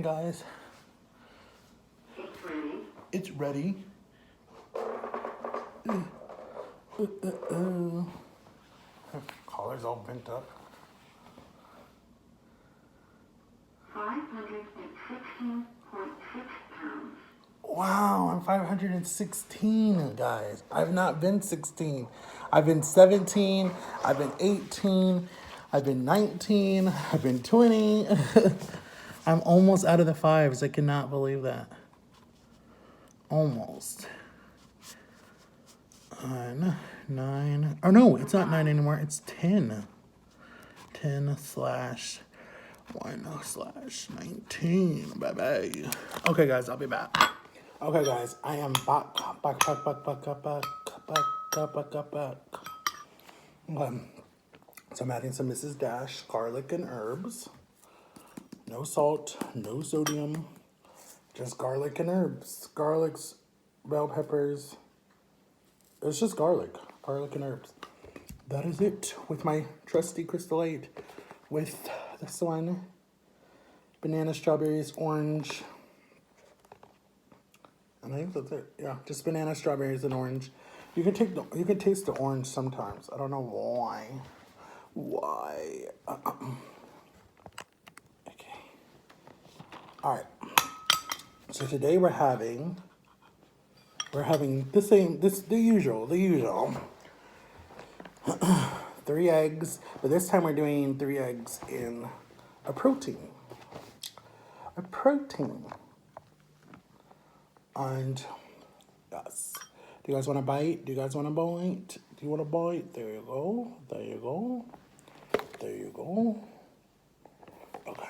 guys. It's ready. Collar's all bent up. 516.6 pounds. Wow, I'm 516, guys. I've not been 16. I've been 17. I've been 18. I've been 19. I've been 20. I'm almost out of the fives. I cannot believe that. Almost. 9. Oh, no, it's not 9 anymore. It's 10. 10/1/19. Bye-bye. Okay, guys, I'll be back. Okay, guys, I am back. Okay, so I'm adding some Mrs. Dash garlic and herbs. No salt, no sodium, just garlic and herbs. Garlics, bell peppers. It's just garlic and herbs. That is it with my trusty Crystal 8 with this one. Banana, strawberries, orange. And I think that's it. Yeah, just banana, strawberries, and orange. You can taste the orange sometimes. I don't know why. Okay. All right. So today we're having the usual. 3 eggs, but this time we're doing 3 eggs in a protein. And yes. Do you guys want to bite? Do you want to bite? There you go. Okay.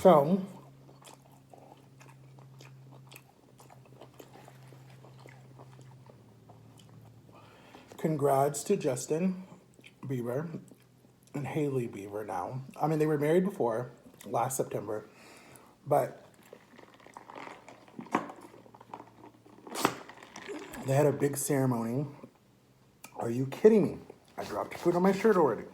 So, congrats to Justin Bieber and Hailey Bieber now. I mean, they were married before, last September, but they had a big ceremony. Are you kidding me? I dropped food on my shirt already.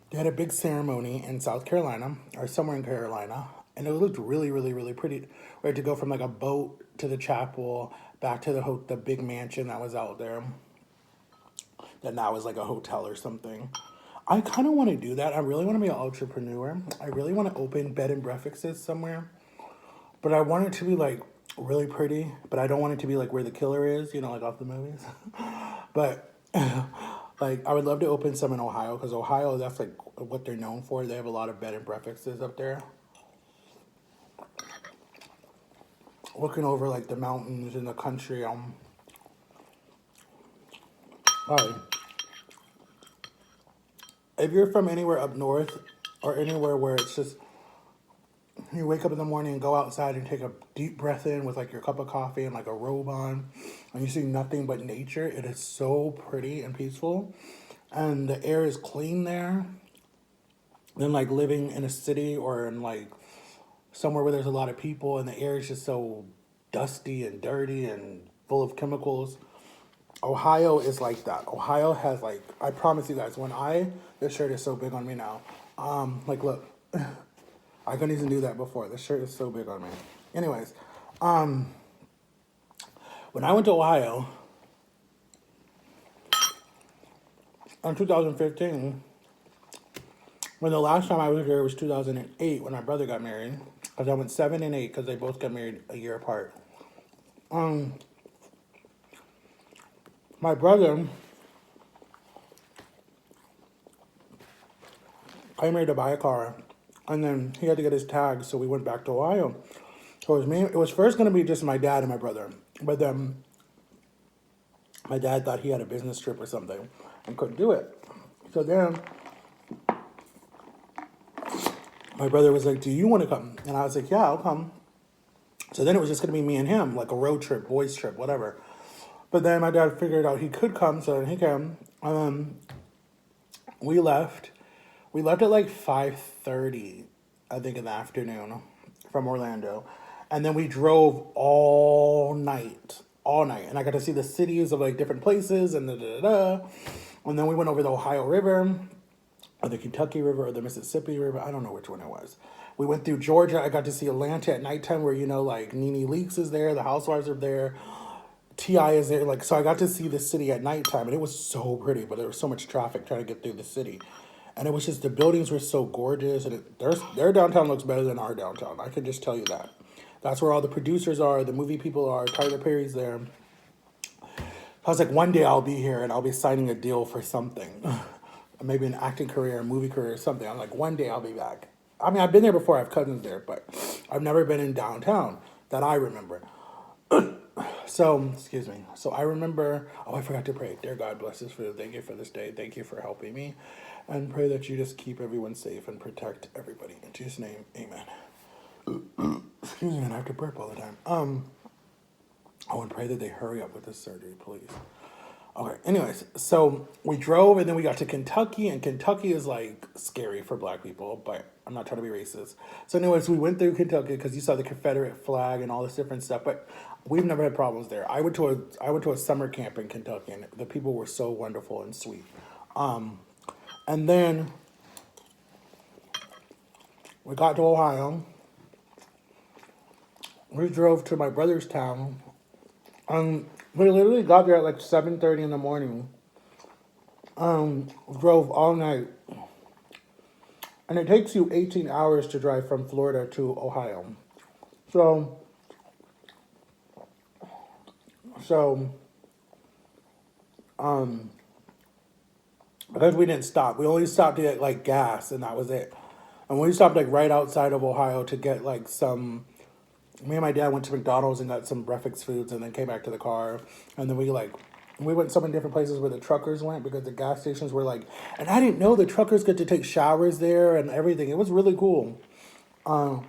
They had a big ceremony in South Carolina, or somewhere in Carolina, and it looked really, really, really pretty. We had to go from like a boat to the chapel, back to the big mansion that was out there. That now is like a hotel or something. I kind of want to do that. I really want to be an entrepreneur. I really want to open bed and breakfasts somewhere. But I want it to be like really pretty. But I don't want it to be like where the killer is, like off the movies. But like I would love to open some in Ohio because Ohio, that's like what they're known for. They have a lot of bed and breakfasts up there. Looking over like the mountains in the country. If you're from anywhere up north or anywhere where it's just, you wake up in the morning and go outside and take a deep breath in with like your cup of coffee and like a robe on and you see nothing but nature, it is so pretty and peaceful. And the air is clean there. Than like living in a city or in like somewhere where there's a lot of people and the air is just so dusty and dirty and full of chemicals. Ohio is like that. Ohio has like, I promise you guys, this shirt is so big on me now. Like look, I couldn't even do that before. This shirt is so big on me. Anyways, when I went to Ohio in 2015, when the last time I was there was 2008 when my brother got married. Because I went 7 and 8 because they both got married a year apart. My brother, I married to buy a car, and then he had to get his tag, so we went back to Ohio. So it was me. It was first going to be just my dad and my brother, but then my dad thought he had a business trip or something and couldn't do it. So then my brother was like, "Do you want to come?" And I was like, "Yeah, I'll come." So then it was just going to be me and him, like a road trip, boys trip, whatever. But then my dad figured out he could come, so he came. We left. We left at like 5:30, I think, in the afternoon from Orlando. And then we drove all night all night. And I got to see the cities of like different places and And then we went over the Ohio River or the Kentucky River or the Mississippi River. I don't know which one it was. We went through Georgia. I got to see Atlanta at nighttime where, like Nene Leakes is there. The Housewives are there. T.I. is there. Like, so I got to see the city at nighttime and it was so pretty, but there was so much traffic trying to get through the city. And it was just, the buildings were so gorgeous and their downtown looks better than our downtown. I can just tell you that. That's where all the producers are, the movie people are, Tyler Perry's there. I was like, one day I'll be here and I'll be signing a deal for something. Maybe an acting career, a movie career or something. I'm like, one day I'll be back. I mean, I've been there before, I have cousins there, but I've never been in downtown that I remember. So, excuse me. So I remember, I forgot to pray. Dear God, bless this food. Thank you for this day. Thank you for helping me. And pray that you just keep everyone safe and protect everybody. In Jesus' name, amen. Excuse me, and I have to burp all the time. I would pray that they hurry up with this surgery, please. Okay, anyways, so we drove and then we got to Kentucky, and Kentucky is like scary for black people, but I'm not trying to be racist. So anyways, we went through Kentucky because you saw the Confederate flag and all this different stuff, but we've never had problems there. I went to a summer camp in Kentucky and the people were so wonderful and sweet. And then we got to Ohio. We drove to my brother's town. We literally got there at like 7:30 in the morning. Drove all night. And it takes you 18 hours to drive from Florida to Ohio. So because we didn't stop. We only stopped to get like gas and that was it. And we stopped like right outside of Ohio to get like me and my dad went to McDonald's and got some breakfast foods and then came back to the car. And then we went so many different places where the truckers went because the gas stations were like, and I didn't know the truckers get to take showers there and everything. It was really cool. And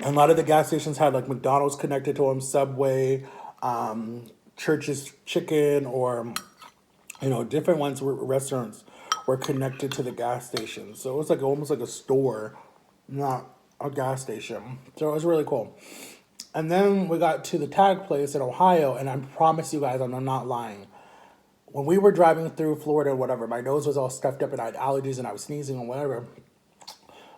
a lot of the gas stations had like McDonald's connected to them, Subway, Church's Chicken, or, different ones were restaurants were connected to the gas station. So it was like almost like a store, not a gas station. So it was really cool. And then we got to the tag place in Ohio, and I promise you guys, I'm not lying. When we were driving through Florida or whatever, my nose was all stuffed up and I had allergies and I was sneezing and whatever.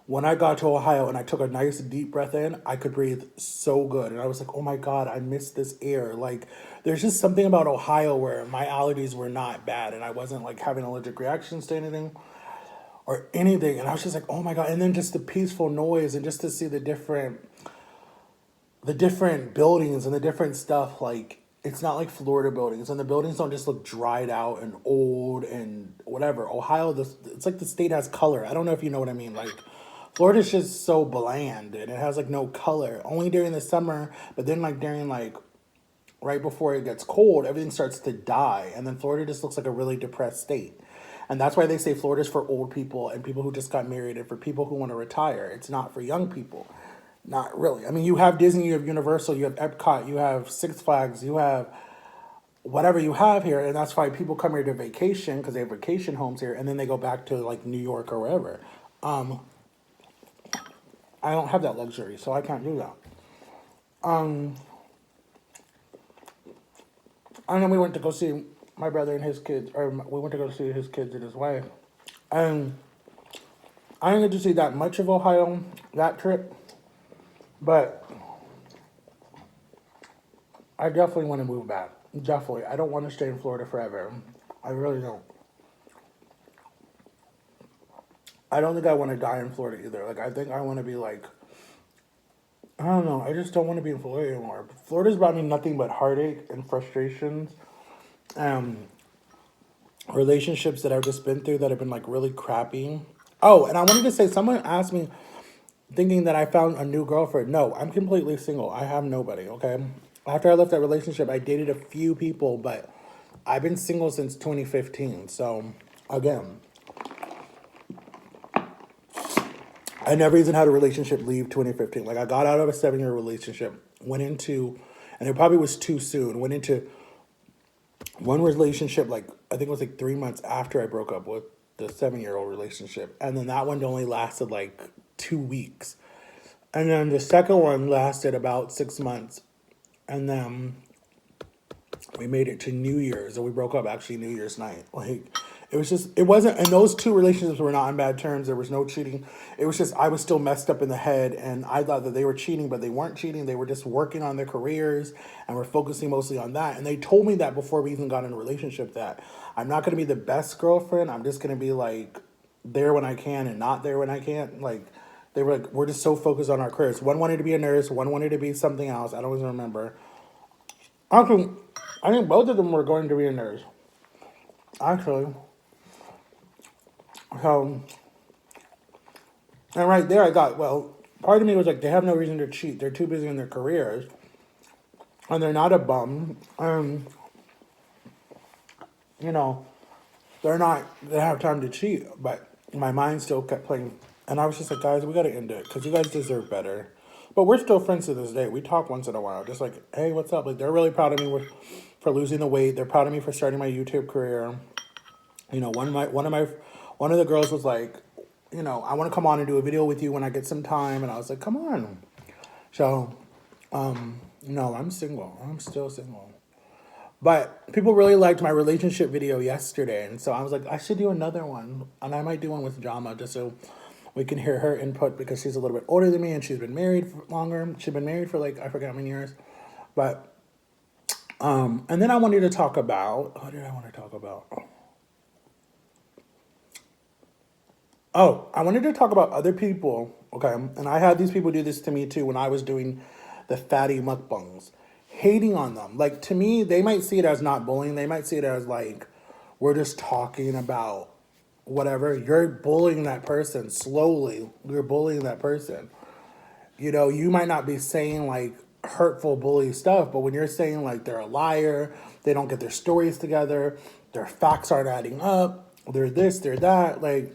When I got to Ohio and I took a nice deep breath in, I could breathe so good. And I was like, oh my God, I miss this air. Like, there's just something about Ohio where my allergies were not bad and I wasn't like having allergic reactions to anything or anything. And I was just like, oh my God. And then just the peaceful noise and just to see the different buildings and the different stuff, like, it's not like Florida buildings, and the buildings don't just look dried out and old and whatever. Ohio, it's like the state has color. I don't know if you know what I mean. Like, Florida's just so bland and it has like no color. Only during the summer, but then like during like right before it gets cold, everything starts to die, and then Florida just looks like a really depressed state. And that's why they say Florida's for old people and people who just got married and for people who want to retire. It's not for young people. Not really. I mean, you have Disney, you have Universal, you have Epcot, you have Six Flags, you have whatever you have here. And that's why people come here to vacation because they have vacation homes here. And then they go back to like New York or wherever. I don't have that luxury, so I can't do that. And then we went to go see my brother and his kids, or we went to go see his kids and his wife. And I didn't get to see that much of Ohio that trip. But I definitely want to move back. Definitely. I don't want to stay in Florida forever. I really don't. I don't think I want to die in Florida either. Like, I think I want to be like, I don't know. I just don't want to be in Florida anymore. Florida's brought me nothing but heartache and frustrations. Relationships that I've just been through that have been like really crappy. Oh, and I wanted to say, someone asked me, thinking that I found a new girlfriend. No, I'm completely single. I have nobody, okay? After I left that relationship, I dated a few people, but I've been single since 2015. So, again, I never even had a relationship leave 2015. Like, I got out of a 7-year relationship, went into, and it probably was too soon, went into one relationship, like, I think it was like 3 months after I broke up with the 7-year-old relationship. And then that one only lasted like 2 weeks. And then the second one lasted about 6 months. And then we made it to New Year's, and we broke up actually New Year's night. Like, it was just, it wasn't, and those two relationships were not on bad terms. There was no cheating. It was just, I was still messed up in the head, and I thought that they were cheating, but they weren't cheating. They were just working on their careers and were focusing mostly on that. And they told me that before we even got in a relationship, that I'm not going to be the best girlfriend. I'm just going to be like there when I can and not there when I can't. Like, they were like, we're just so focused on our careers. One wanted to be a nurse, one wanted to be something else. I don't even remember. Actually, I think both of them were going to be a nurse. Actually. So, and right there I thought, well, part of me was like, they have no reason to cheat. They're too busy in their careers. And they're not a bum. You know, they don't have time to cheat. But my mind still kept playing. And I was just like, guys, we got to end it. Because you guys deserve better. But we're still friends to this day. We talk once in a while. Just like, hey, what's up? Like, they're really proud of me for losing the weight. They're proud of me for starting my YouTube career. You know, one of the girls was like, you know, I want to come on and do a video with you when I get some time. And I was like, come on. So, no, I'm single. I'm still single. But people really liked my relationship video yesterday. And so I was like, I should do another one. And I might do one with Jama just so we can hear her input, because she's a little bit older than me and she's been married for longer. She's been married for like, I forget how many years. But, and then I wanted to talk about, what did I want to talk about? Oh, I wanted to talk about other people, okay? And I had these people do this to me too when I was doing the fatty mukbangs. Hating on them. Like, to me, they might see it as not bullying. They might see it as like, we're just talking about whatever. You're bullying that person slowly. You're bullying that person. You know, you might not be saying like hurtful bully stuff, but when you're saying like they're a liar, they don't get their stories together, their facts aren't adding up, they're this, they're that, like,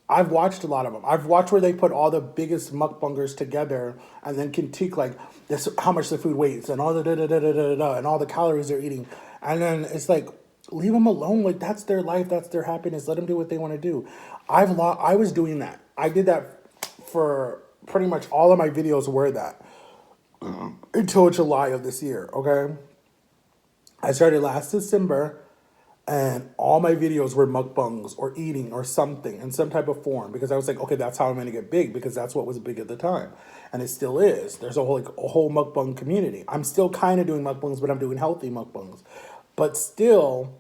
I've watched a lot of them. I've watched where they put all the biggest mukbangers together and then critique like this, how much the food weighs and all the da da da da da da and all the calories they're eating, and then it's like, leave them alone. Like, that's their life, that's their happiness. Let them do what they want to do. I was doing that. I did that for pretty much all of my videos were that until July of this year. Okay, I started last December. And all my videos were mukbangs or eating or something in some type of form, because I was like, okay, that's how I'm going to get big, because that's what was big at the time. And it still is. There's a whole mukbang community. I'm still kind of doing mukbangs, but I'm doing healthy mukbangs. But still,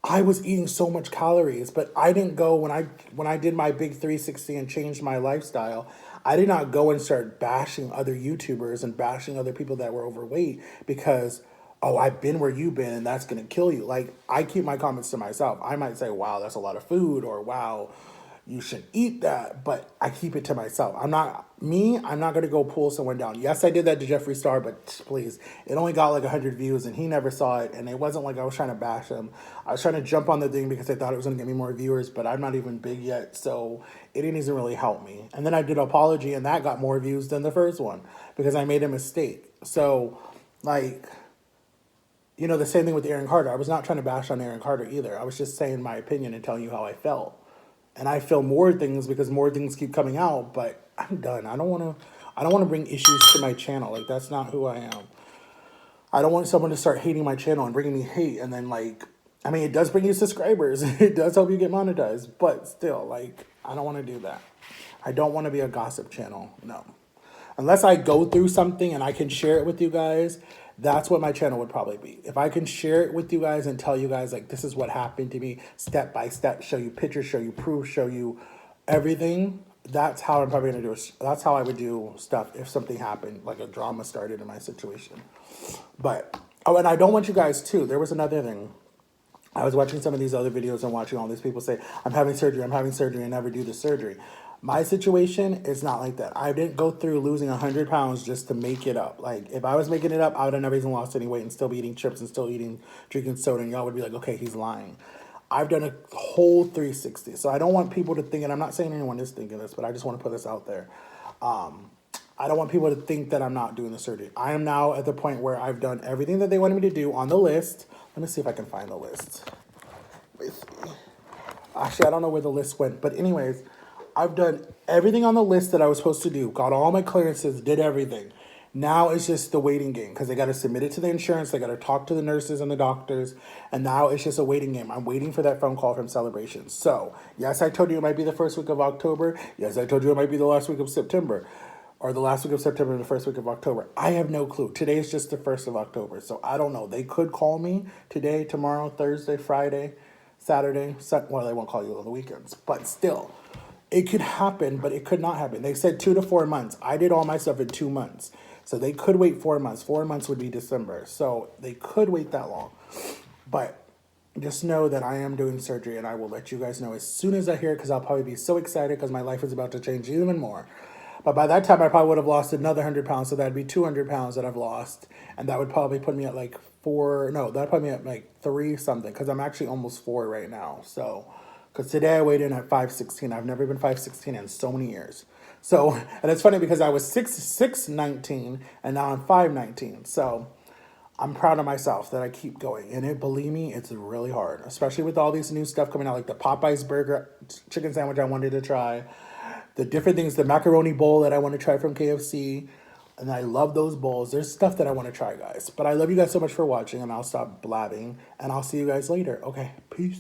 I was eating so much calories, but I didn't go when I did my big 360 and changed my lifestyle. I did not go and start bashing other YouTubers and bashing other people that were overweight because, oh, I've been where you've been and that's going to kill you. Like, I keep my comments to myself. I might say, wow, that's a lot of food, or wow, you should eat that, but I keep it to myself. I'm not going to go pull someone down. Yes, I did that to Jeffree Star, but please, it only got like 100 views and he never saw it. And it wasn't like I was trying to bash him. I was trying to jump on the thing because I thought it was going to get me more viewers, but I'm not even big yet, so it didn't even really help me. And then I did an apology and that got more views than the first one because I made a mistake. So, like, you know, the same thing with Aaron Carter. I was not trying to bash on Aaron Carter either. I was just saying my opinion and telling you how I felt. And I feel more things because more things keep coming out, but I'm done. I don't want to bring issues to my channel. Like, that's not who I am. I don't want someone to start hating my channel and bringing me hate, and then, like, I mean, it does bring you subscribers. It does help you get monetized, but still, like, I don't want to do that. I don't want to be a gossip channel. No. Unless I go through something and I can share it with you guys, that's what my channel would probably be. If I can share it with you guys and tell you guys, like, this is what happened to me, step by step, show you pictures, show you proof, show you everything, that's how I'm probably going to do it. That's how I would do stuff if something happened, like a drama started in my situation. But, oh, and I don't want you guys to. There was another thing. I was watching some of these other videos and watching all these people say, I'm having surgery, and never do the surgery. My situation is not like that. I didn't go through losing 100 pounds just to make it up. Like, if I was making it up, I would have never even lost any weight and still be eating chips and still drinking soda, and y'all would be like, okay, he's lying. I've done a whole 360. So I don't want people to think, and I'm not saying anyone is thinking this, but I just want to put this out there. I don't want people to think that I'm not doing the surgery. I am now at the point where I've done everything that they wanted me to do on the list. Let me see if I can find the list. Let me see. Actually, I don't know where the list went, but anyways, I've done everything on the list that I was supposed to do. Got all my clearances, did everything. Now it's just the waiting game because they got to submit it to the insurance. They got to talk to the nurses and the doctors. And now it's just a waiting game. I'm waiting for that phone call from Celebration. So, yes, I told you it might be the first week of October. Yes, I told you it might be the last week of September. Or the last week of September and the first week of October. I have no clue. Today is just the 1st of October. So I don't know. They could call me today, tomorrow, Thursday, Friday, Saturday. Well, they won't call you on the weekends. But still, it could happen, but it could not happen. They said 2 to 4 months. I did all my stuff in 2 months. So they could wait 4 months. 4 months would be December. So they could wait that long. But just know that I am doing surgery and I will let you guys know as soon as I hear it because I'll probably be so excited because my life is about to change even more. But by that time, I probably would have lost another 100 pounds. So that'd be 200 pounds that I've lost. And that would probably put me at like that'd put me at like 3 something because I'm actually almost 4 right now. So, because today I weighed in at 516. I've never been 516 in so many years. So, and it's funny because I was 6'19" and now I'm 5'19". So, I'm proud of myself that I keep going. And believe me, it's really hard, especially with all these new stuff coming out, like the Popeyes burger chicken sandwich I wanted to try, the different things, the macaroni bowl that I want to try from KFC. And I love those bowls. There's stuff that I want to try, guys. But I love you guys so much for watching, and I'll stop blabbing, and I'll see you guys later. Okay, peace.